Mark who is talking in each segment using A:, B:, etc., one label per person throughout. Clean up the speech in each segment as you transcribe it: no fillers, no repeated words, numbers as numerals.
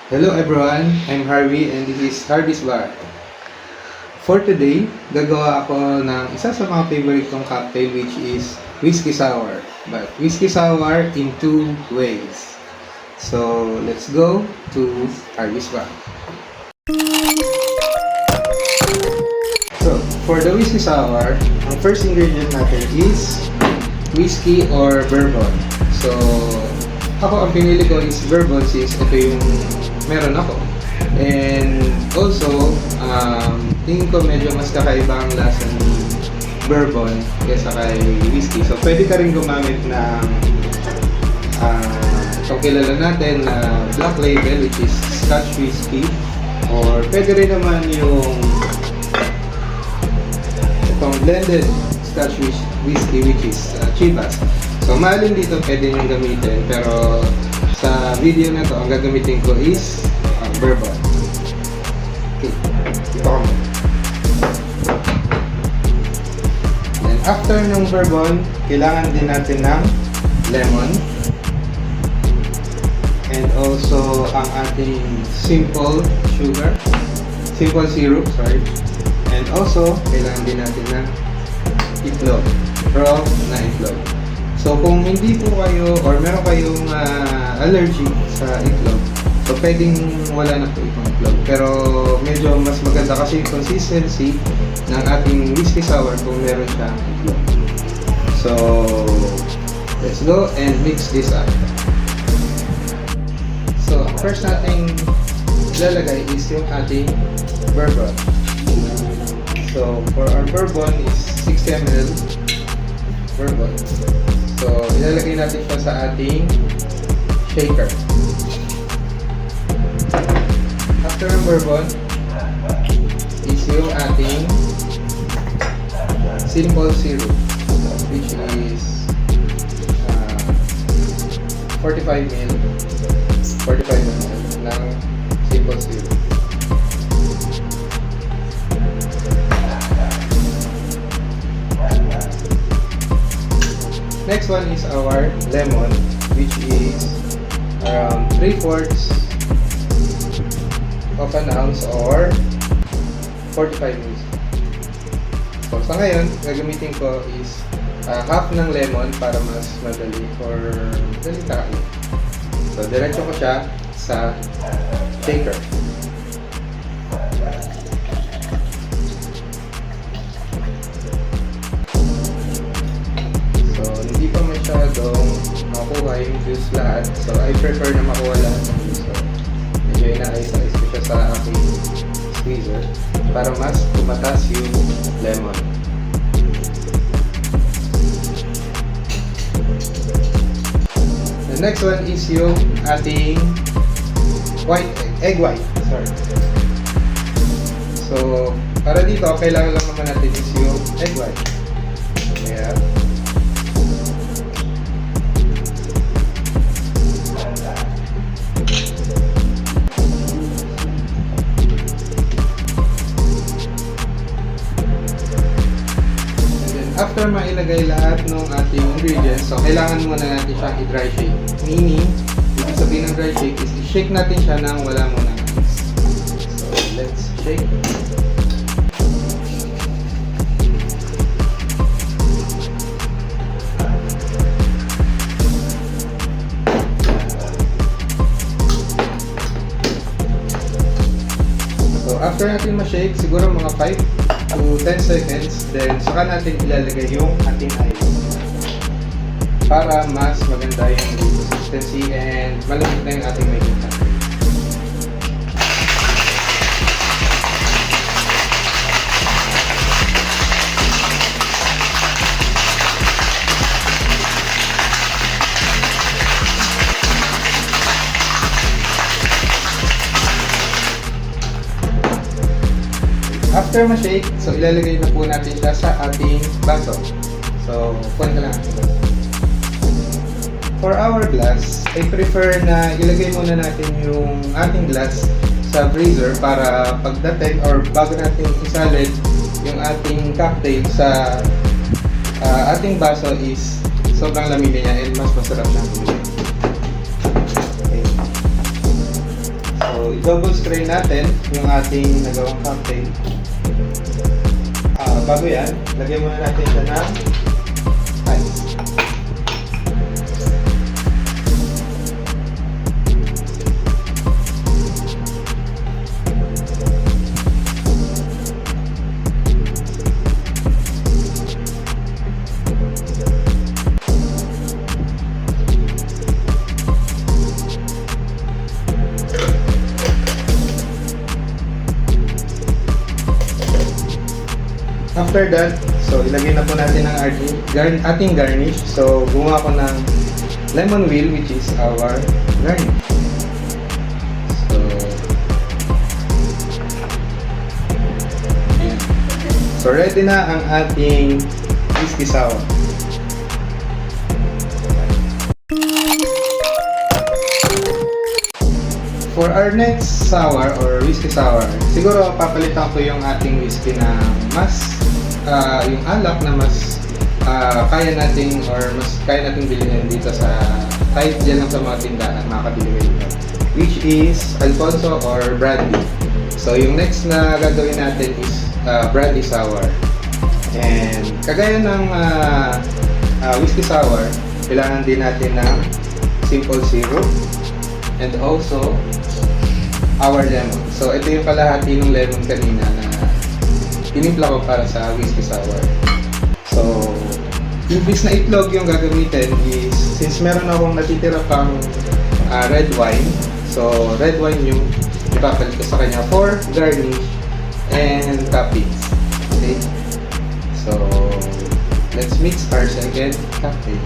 A: Hello everyone, I'm Harvey and this is Harvey's Bar. For today, gagawa ako ng isa sa mga favorite kong cocktail which is whiskey sour. But whiskey sour in two ways. So, let's go to Harvey's Bar. So, for the whiskey sour, ang first ingredient natin is whiskey or bourbon. So, ako ang pinili ko is bourbon since ito yung meron ako. And also, tingin ko medyo mas kakaiba ang lasa ni bourbon kaysa kay whiskey. So, pwede ka rin gumamit ng itong kilala natin na black label which is Scotch whiskey. Or pwede rin naman yung itong blended Scotch whiskey which is Chivas. So, maalin dito pwede nyo gamitin. Pero sa video na to, ang gagamitin ko is bourbon. Okay, ito ko muna. Then, after ng bourbon, kailangan din natin ng lemon. And also, ang ating simple syrup, sorry. And also, kailangan din natin ng itlog, raw na itlog. So, kung hindi po kayo or meron kayong allergy sa itlog, so pwedeng wala na po itong itlog. Pero medyo mas maganda kasi yung consistency ng ating whiskey sour kung meron siyang itlog. So, let's go and mix this up. So, first nating ilalagay is yung ating bourbon. So, for our bourbon is 60 ml bourbon. So, ilalagay natin siya sa ating shaker. After ng bourbon is yung ating simple syrup which is 45 ml ng simple syrup. Next one is our lemon, which is around 3/4 of an ounce or 45 ml. So, sa ngayon, gagamitin ko is half ng lemon para mas madali or delikado. So, diretso ko siya sa shaker. Hindi pa masyadong makuha yung juice lahat. So, I prefer na makuha lahat ng juice. So, medyo ina-ice ko siya sa aking squeezer para mas pumatas yung lemon. The next one is yung ating egg white. Sorry. So, para dito, kailangan lang naman natin is yung egg white. Kaya, after mailagay lahat ng ating ingredients, so kailangan muna natin siyang i-dry shake. Meaning, ibig sabihin ng dry shake is i-shake natin siya nang wala muna ng ice. So, let's shake. So, after natin ma-shake, siguro mga 5 to 10 seconds, then saka natin ilalagay yung ating ice para mas maganda yung consistency and malamig na yung ating making cocktail. After ma-shake, so ilalagay na po natin siya sa ating baso. So, kuwan ka lang. For our glass, I prefer na ilagay muna natin yung ating glass sa freezer para pagdating or bago natin isalid yung ating cocktail sa ating baso is sobrang lamig niya and mas masarap siyang kumain. Okay. So, So, i-double strain natin yung ating nagawang cocktail. Bago yan, lagyan muna natin siya ng ice. After that, so ilagay na po natin ang ating garnish. So gumawa ko ng lemon wheel, which is our garnish. So, yeah. So ready na ang ating whiskey sour. For our next sour or whiskey sour, siguro papalitan ko yung ating whiskey na mas yung alak na mas kaya nating bilhin dito sa kahit dyan lang sa mga tindahan, makakabili kayo dito, which is Alfonso or brandy. So yung next na gagawin natin is brandy sour. And kagaya ng whiskey sour, kailangan din natin ng simple syrup and also our lemon. So ito yung kalahati ng lemon kanina na tinimpla ko para sa whiskey sour. So yung bis na itlog yung gagamitin is, since meron akong natitira pang red wine, so red wine yung ipapalit ko sa kanya for garnish and toppings. Okay, so let's mix our second cocktail.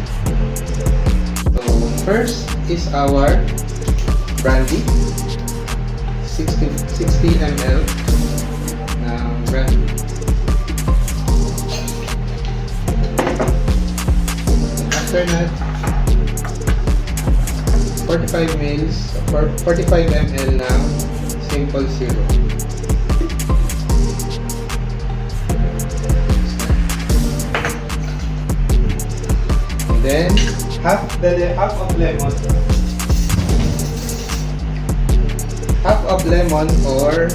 A: So first is our brandy, 60 ml ng brandy. After that, 45 ml ng simple syrup. And then half of lemon or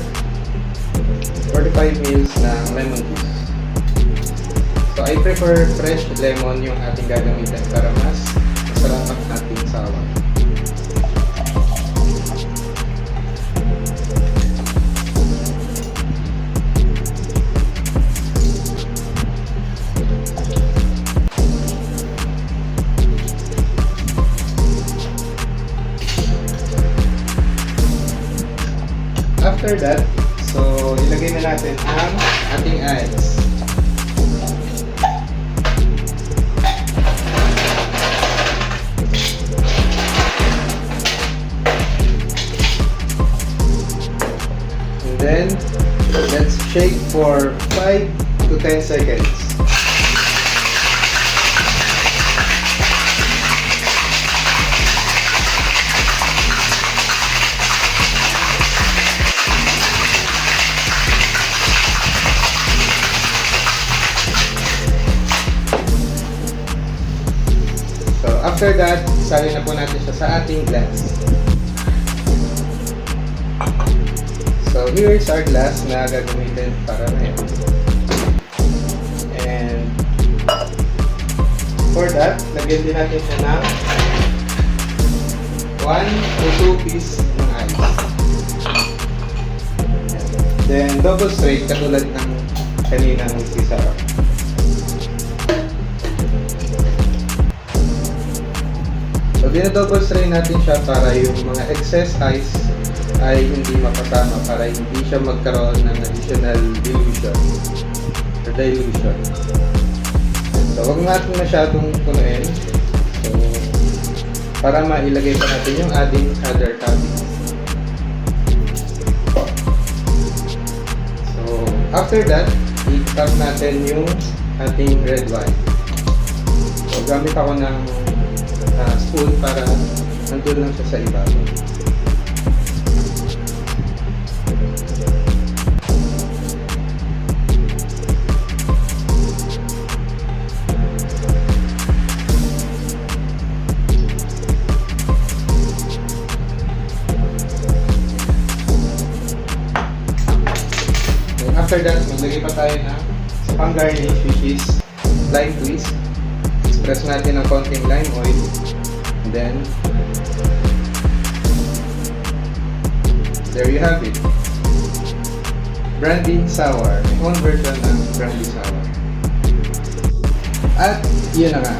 A: 45 ml ng lemon juice. So I prefer fresh lemon yung ating gagamitin para mas masarap ang ating sour. After that, so ilagay na natin ang ating ice. And then, let's shake for 5 to 10 seconds. After that, salin na po natin siya sa ating glass. So here is our glass na gagamitin para ngayon. And for that, lagyan din natin siya ng 1 to 2 piece ng ice. Then double straight katulad ng kaninang whiskey sour. So, dinadouble strain natin siya para yung mga excess ice ay hindi makasama, para hindi siya magkaroon ng additional dilution or dilution. So, huwag natin masyadong punuin. So, para mailagay pa natin yung ating other toppings. So, after that, i-tap natin yung ating red wine. So, gamit ako ng spoon para nandun lang siya sa ibabaw. after that, maglagay pa tayo ng pang garnish, which is lime twist. Express natin ng konting lime oil. And then, there you have it. Brandy sour. May own version ng brandy sour. At yun na nga.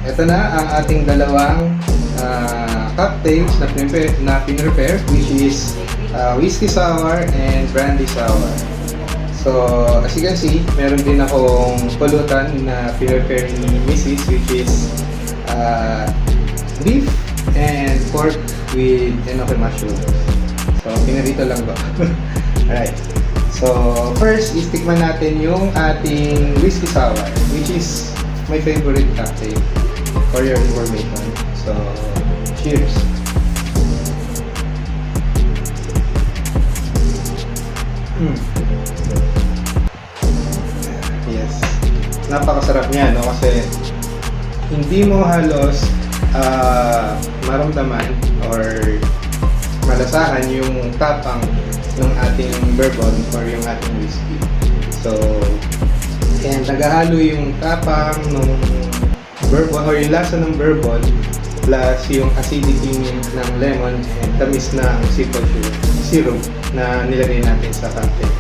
A: Ito na ang ating dalawang cocktails na pinrepare, which is whiskey sour and brandy sour. So, as you can see, meron din akong pulutan na pinrepare ni Mrs., which is beef and pork with enoki mushrooms. So, pinarito lang ba? Alright. So, first, istikman natin yung ating whiskey sour, which is my favorite cocktail for your information. So, cheers! Yes. Napakasarap niya, no? Kasi hindi mo halos maramdaman or malasahan yung tapang ng ating bourbon or yung ating whiskey. So, and naghahalo yung tapang ng bourbon or yung lasa ng bourbon plus yung acidity ng lemon and tamis ng simple syrup na nilagay natin sa cocktail.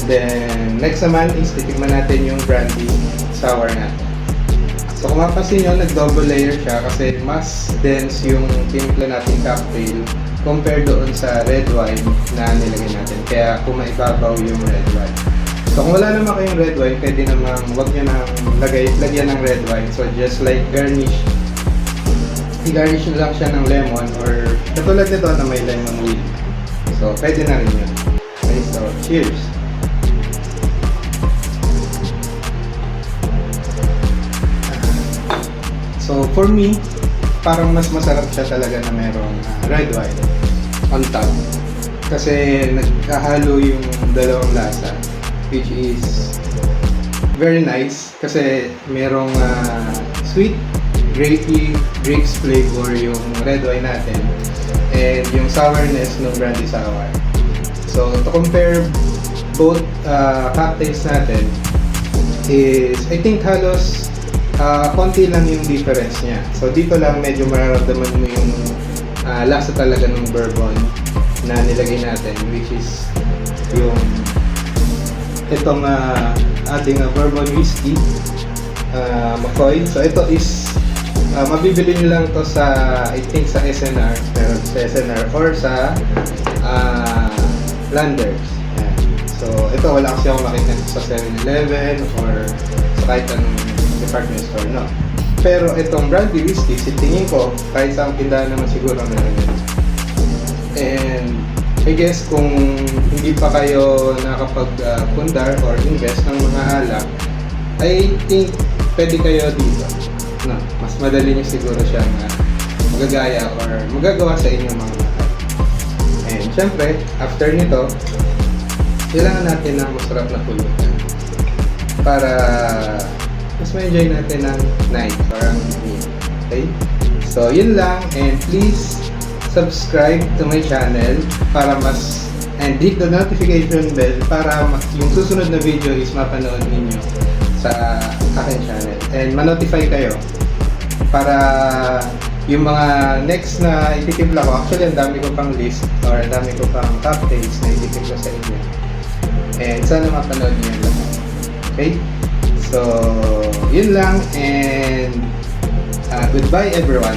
A: Then, next naman is titikman natin yung brandy sour natin. So, kung mapapansin nyo, nag-double layer siya kasi mas dense yung timpla natin cocktail compared doon sa red wine na nilagay natin. Kaya kumaibabaw yung red wine. So kung wala naman kayong red wine, pwede naman wag nyo nang lagyan ng red wine. So just like garnish, i-garnish nyo lang siya ng lemon or katulad nito na may lemon wheel. So pwede na rin yun. Okay, so cheers! So for me, parang mas masarap siya talaga na merong red wine on top. Kasi nagkahalo yung dalawang lasa, which is very nice. Kasi merong sweet, grapes flavor yung red wine natin and yung sourness ng brandy sour. So to compare both cocktails natin is, I think halos konti lang yung difference niya. So dito lang medyo mararamdaman mo yung lasa talaga ng bourbon na nilagay natin, which is yung itong ating bourbon whiskey McCoy. So ito is mabibili nyo lang to sa, I think sa SNR, pero sa SNR or sa Landers. Yan. So ito wala kasi ako makikita sa 7-Eleven or sa kahit anong department store, no. Pero itong brandy whiskey, tingin ko kahit sa tindahan naman siguro meron yun. And I guess kung hindi pa kayo nakapag-pundar or invest ng mga alak, I think pwede kayo dito. No, mas madali niyo siguro siyang magagaya or magagawa sa inyong mga mahal. And syempre, after nito, kailangan natin ng masarap na pulutan para mas ma-enjoy natin ang night or ang evening. Okay? So, yun lang. And please subscribe to my channel para and hit the notification bell para yung susunod na video is mapanood ninyo sa aking channel. And ma-notify kayo para yung mga next na ititimpla ko. Actually, ang dami ko pang list or ang dami ko pang cocktails na ititimpla sa inyo. And sana mapanood niyo yung lahat. Okay? So, yun lang and goodbye everyone.